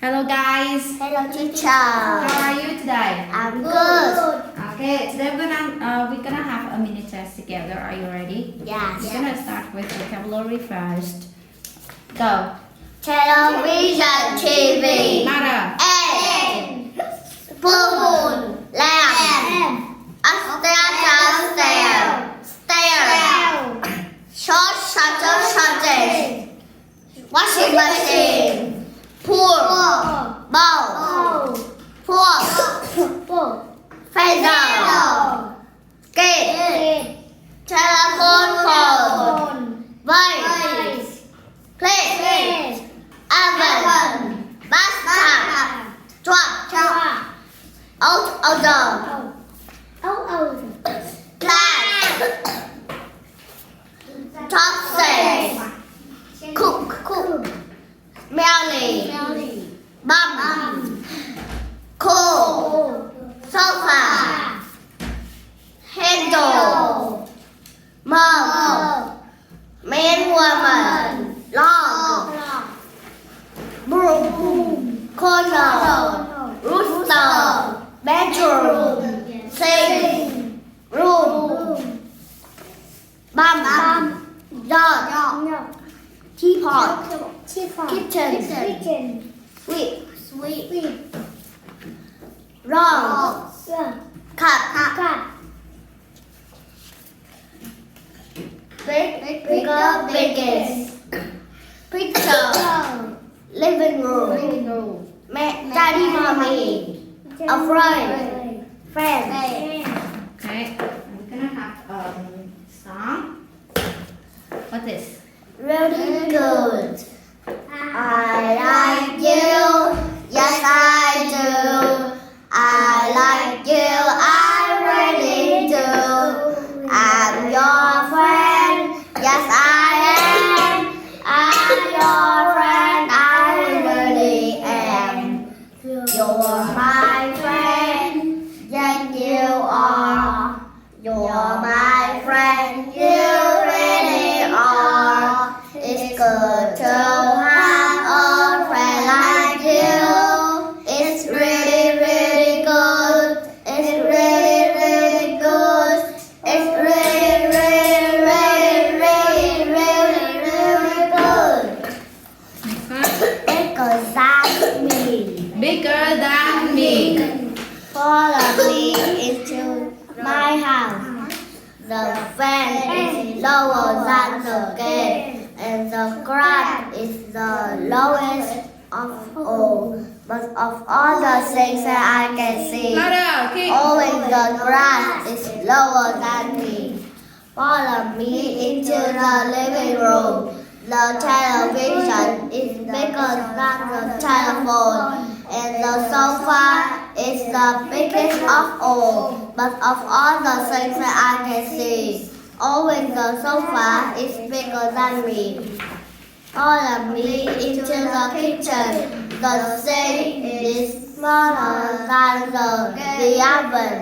Hello guys. Hello teacher. How are you today? I'm good. Okay, today we're gonna have a mini test together. Are you ready? Yes. We're gonna start with vocabulary first. Go. Television, TV. Louder. Egg. Spoon. Lamp. Upstairs, stairs. Short shutter, shutters. Washing machine. Pool. Bowl. Fork. Feather. Skate. Telephone pole. Vase. Plate. Oven. Bathtub. Truck. Outdoor. Glass. Topsy. Cook. Smelly. Bum. Cool. Sofa. Handle. Mug. Man, woman. Log. Broom. Corner. Rooster. Bedroom. Sink. Room. Bum. Dog. Teapot. Kitchen. Sweep. Wrong. Cut. Bigger, biggest. Picture. Living room. Daddy, mommy. Afraid. Friend. Okay. We're gonna have a song. What's this? Really good. I like you. Yes, I do. I like you. I really do. I'm your friend. Yes, I am. I'm your friend. I really am. You're my friend. Yes, you are. You're my friend. You really are. It's good to have a friend like you. It's really, really good. It's really, really good. It's really, really, really, really, really, really good. Next one. Bigger than me. Bigger than me. Follow me into my house. The fan is lower than the gate, and the grass is the lowest of all. But of all the things that I can see, Louder. Keep. always the grass is lower than me. Follow me into the living room. The television is bigger than the telephone, and the sofa is the biggest of all. But of all the things that I can see, always the sofa is bigger than me. Follow me into the kitchen. The sink is smaller than the oven,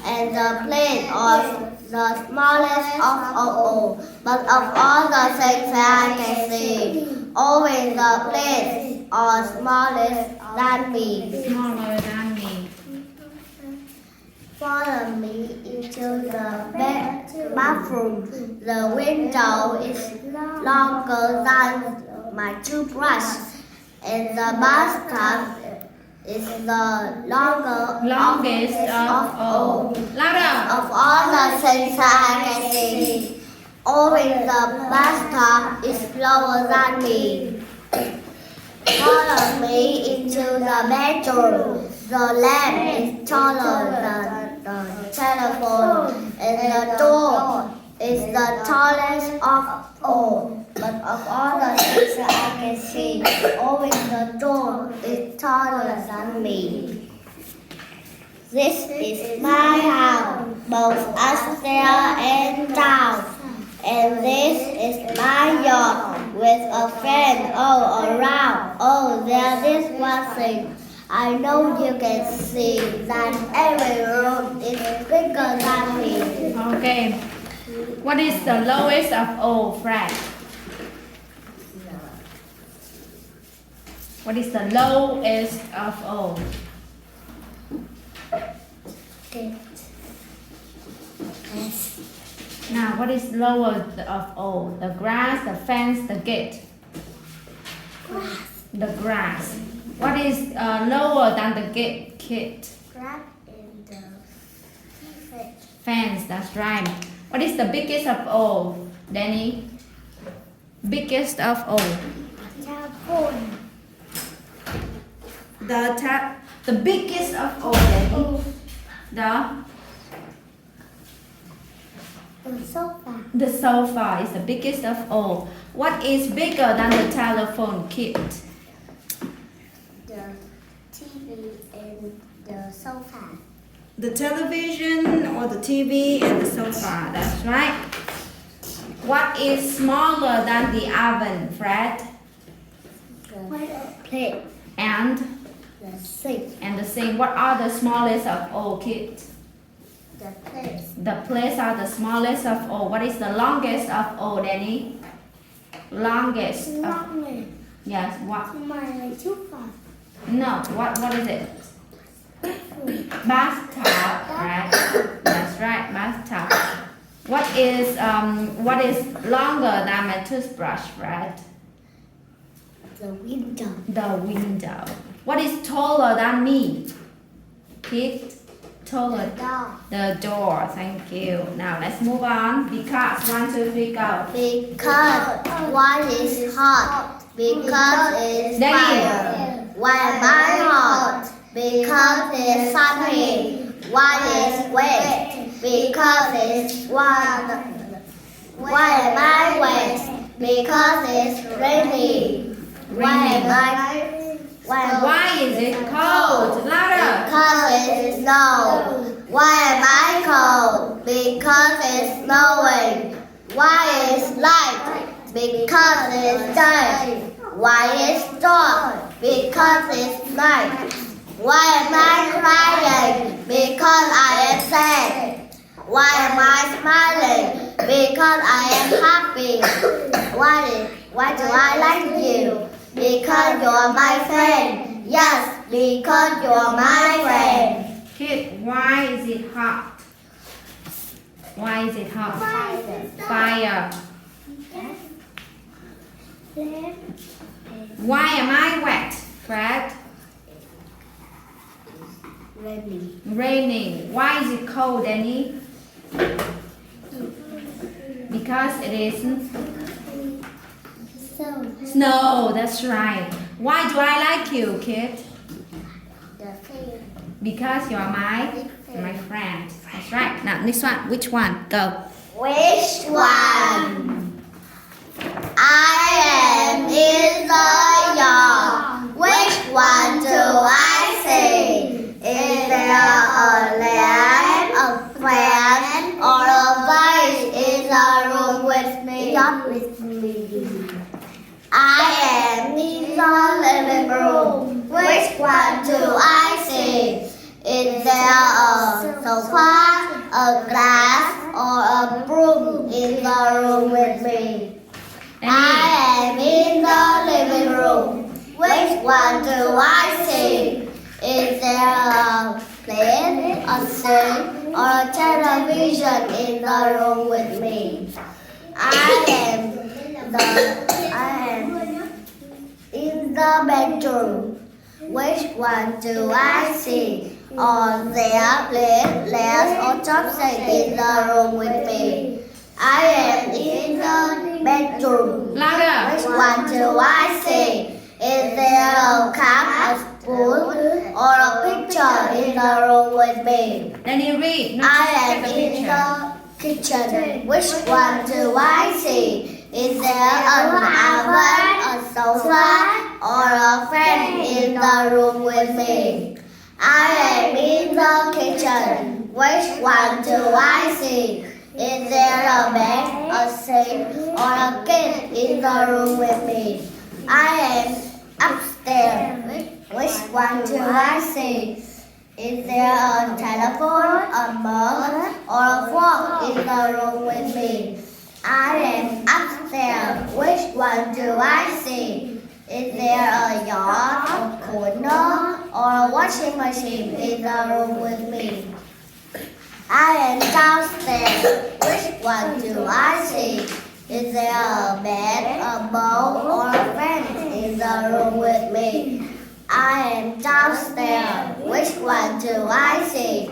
and the plate is the smallest of all. But of all the things that I can see, always the plates are smallest than me. Smaller than me. Follow me into the bathroom. The window is longer than my toothbrush, and the bathtub is the Longest of all. Louder. Of all the things that I can see, always the bathtub is lower than me. Follow me into the bedroom. The lamp is taller than the telephone, and the door is the tallest of all. But of all the things that I can see, always the door is taller than me. This is my house, both upstairs and down. And this is my yard with a fence all around. Oh, there is one thing. I know you can see that every room is bigger than me. Okay. What is the lowest of all, Fred? What is the lowest of all? Kit. Now, what is lower of all? The grass, the fence, the gate? Grass. The grass. What is lower than the gate, Kit? Grass in the fence. Fence, that's right. What is the biggest of all, Danny? Biggest of all. Telephone. The biggest of all, Danny. The sofa is the biggest of all. What is bigger than the telephone, Kit? The TV and the sofa. The television or the TV and the sofa, that's right. What is smaller than the oven, Fred? The plate. And The sink. the sink. What are the smallest of all, Kit? The plate. The plates are the smallest of all. What is the longest of all, Danny? Longest. Yes, what? No, what is it? Bathtub, right? That's right, bathtub. What is longer than my toothbrush, Fred? The window. The window. What is taller than me? Kit? Taller. Door. The door. Thank you. Now let's move on. Because 1, 2, 3, go. Because one is hot. Because it's Danny. fire. Why am I hot? Because it's sunny. Why is wet? Because it's water. Why am I wet? Because it's rainy. Why am I? Why is it cold? Louder. Because it's snow. Why am I cold? Because it's snowing. Why is light? Because it's day. Why is dark? Because it's night. Why am I crying? Because I am sad. Why am I smiling? Because I am happy. Why do I like you? Because you're my friend. Yes, because you're my friend. Kid, why is it hot? Why is it hot? Fire. Why am I wet, Fred? Raining. Why is it cold, Danny? Because it is snow. That's right. Why do I like you, kid? Because you're my friend. That's right. Now next one. Which one? Go. Which one? I am in the yard. Which one do I see? Is there a lamb, a fan, or a vase in the room with me? Not with me. I am in the living room. Which one do I see? Is there a sofa, a glass, or a broom in the room with me? I am in the living room. Which one do I see? Is there a plate, a sink, or a television in the room with me? I am in the bedroom. Which one do I see? Are there plates, legs, or chopsticks in the room with me? I am in the bedroom. Louder. Which one do I see? Is there a cup, a spoon, or a picture in the room with me? Then you read. I am in the kitchen. Which one do I see? Is there an oven, a sofa, or a fan in the room with me? I am in the kitchen. Which one do I see? Is there a bed, a sink, or a kid in the room with me? I am upstairs. Which one do I see? Is there a telephone, a mug, or a fork in the room with me? I am upstairs. Which one do I see? Is there a yacht, a corner, or a washing machine in the room with me? I am downstairs. Which one do I see? Is there a bed, a bowl, or a fan in the room with me? I am downstairs. Which one do I see?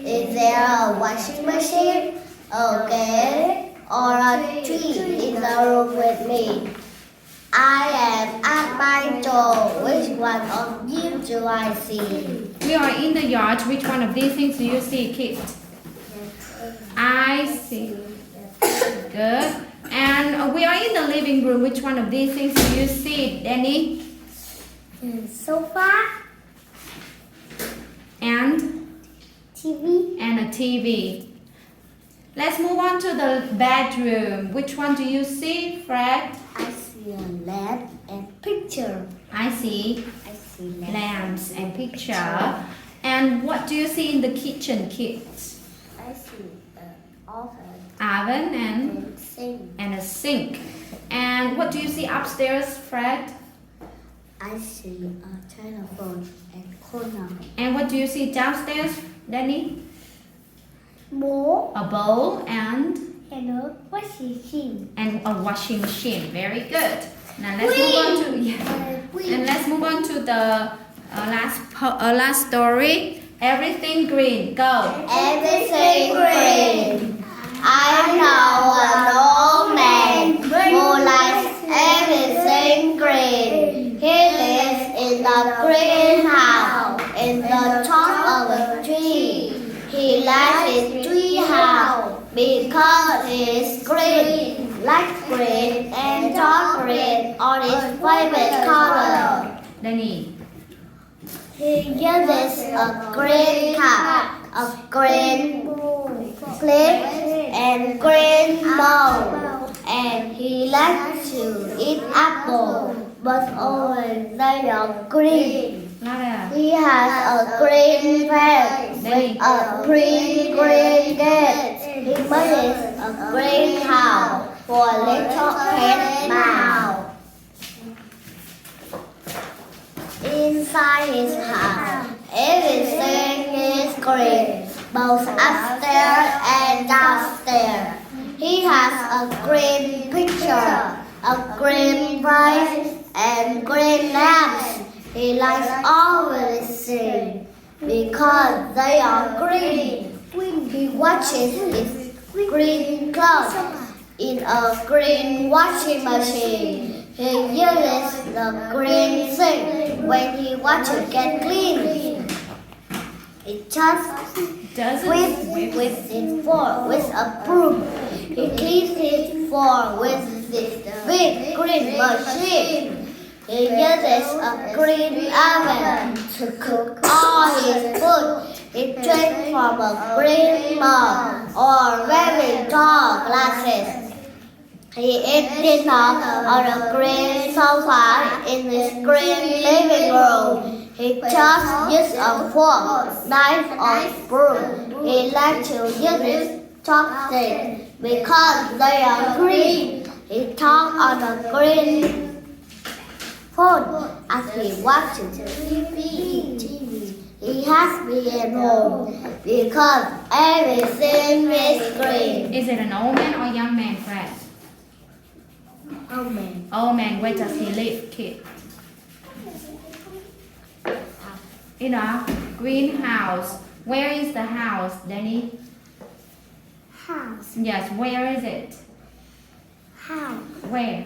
Is there a washing machine, a gate, or a tree in the room with me? I am at my door. Which one of you do I see? We are in the yard. Which one of these things do you see, Kit? I see. Good. And we are in the living room. Which one of these things do you see, Danny? Sofa. And TV. and a TV. Let's move on to the bedroom. Which one do you see, Fred? I see a lamp and picture. I see I see lamps and picture. And what do you see in the kitchen, kids? I see an oven Oven and sink. and a sink. And what do you see upstairs, Fred? I see a telephone and corner. And what do you see downstairs, Danny? Bowl A bowl and and a washing machine. a washing machine. Very good. Now let's move on to and let's move on to the last story. Everything green. Go. Everything green. I know an old man who likes everything green. He lives in a greenhouse in the top of a tree. He likes his tree house because it's green, light green and dark green are his favorite color. Danny. He uses a green cup, a green plate, and green bowl. And he likes to eat apple, but only they are green. Louder. He has a green fence with a green gate. He makes a green house for a little pet mouse. Inside his house, everything is green, both upstairs and downstairs. He has a green picture, a green prize, and green lamps. He likes all of these things because they are green. He watches his green clothes in a green washing machine. He uses the green sink when he wants to get clean. He just with his floor with a broom. He cleans his floor with this big green machine. He uses a green oven to cook all his food. He drinks from a green mug or very tall glasses. He eats dinner on a green sofa in his green living room. He just uses a fork, knife, or spoon. He likes to use his chopsticks because they are green. He talks on a green phone as he watches TV. He has me at home because everything is green. Is it an old man or young man, Fred? Oh man. Old man. Where does he live, kid? In a greenhouse. Where is the house, Danny? House. Yes. Where is it? House. Where?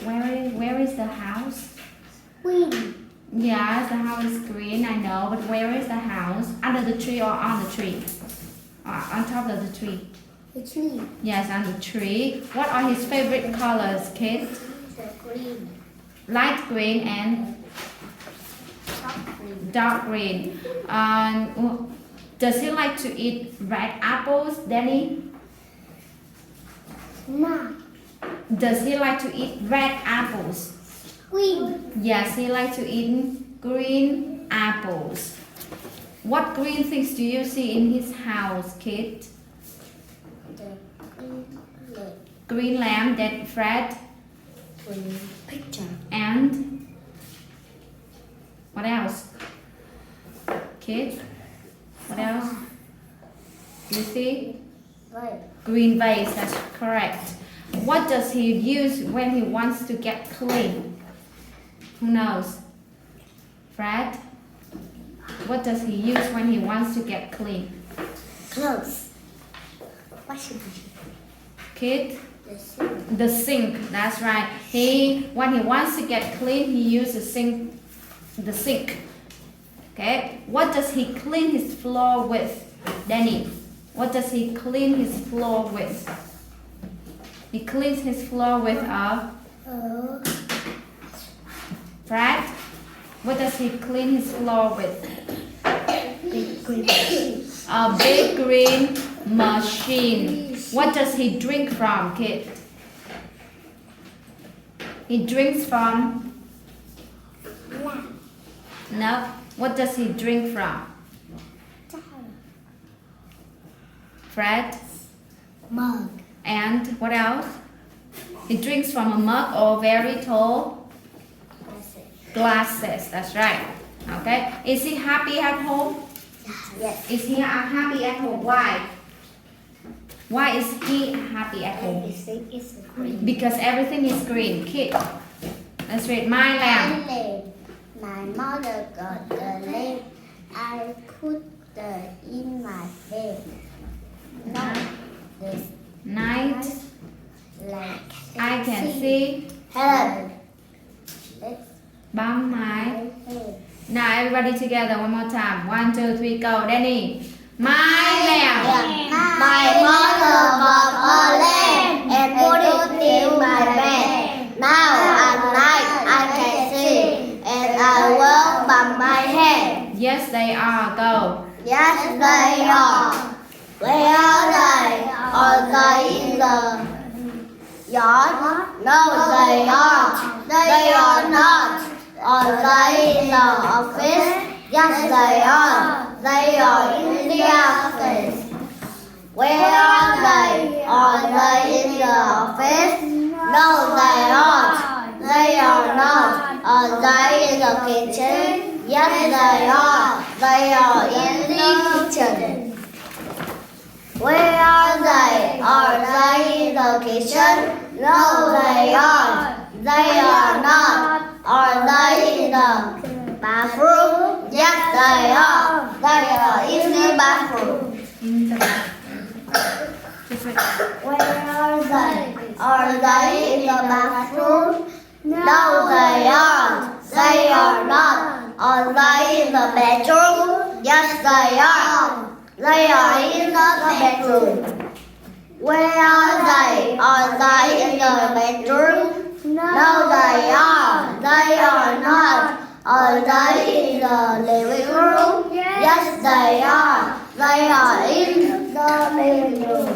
Where is the house? Green. Yes, the house is green, I know, but where is the house? Under the tree or on the tree? On top of the tree. The tree. Yes, on the tree. What are his favorite colors, kid? Green. Light green and dark green. Does he like to eat red apples, Danny? No. Does he like to eat red apples? Green. Yes, he likes to eat green apples. What green things do you see in his house, kid? The green lamp. Green lamp, that Fred? Picture. And what else? Kids? What else? You see? Right. Green vase, that's correct. What does he use when he wants to get clean? Who knows? Fred? What does he use when he wants to get clean? Clothes. Washing machine. Kid? The sink. The sink, that's right. When he wants to get clean, he uses the sink. Okay, what does he clean his floor with? Danny, what does he clean his floor with? He cleans his floor with a... Fred, what does he clean his floor with? A big green machine. What does he drink from, kid? He drinks from... No. What does he drink from? Fred? Mug. And what else? He drinks from a mug or very tall glasses. That's right. Okay. Is he happy at home? Yes. Is he happy at home? Why? Why is he happy at home? Everything is green. Because everything is green. Kid. Let's read my lamb. My mother got the lamp. I put the in my bed. Now this Night. like I can see. Hello. Bấm máy. Now everybody together one more time. 1, 2, 3, go. Danny. My lamb. My mother got a lamp and put it in my bed. Now at night I can see, and I walk by my head. Yes, they are. Go. Yes, they are. Where are they? Are they in the yard? No, they aren't. They are not. Are they in the office? Yes, they are. They are in the office. Where are they? Are they in the office? No, they aren't. They are not. Are they in the kitchen? Yes, they are. They are in the kitchen. Where are they? Are they in the kitchen? No, they aren't. They are not. Are they in the bathroom? Yes, they are. They are in the bathroom. In the bathroom. Just wait. Where are they? Are they in the bathroom? No, they aren't. They are not. Are they in the bedroom? Yes, they are. They are in the bedroom. Where are they? Are they in the bedroom? No, they are. They are not. Are they in the living room? Yes, they are. They are in the living room.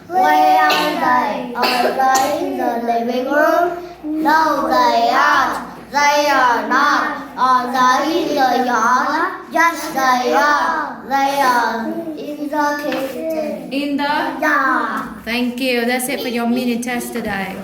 Where are they? Are they in the living room? No, they aren't. They are not. Are they in the yard? Yes, they are. They are in the kitchen. In the... Yeah. Thank you. That's it for your mini test today.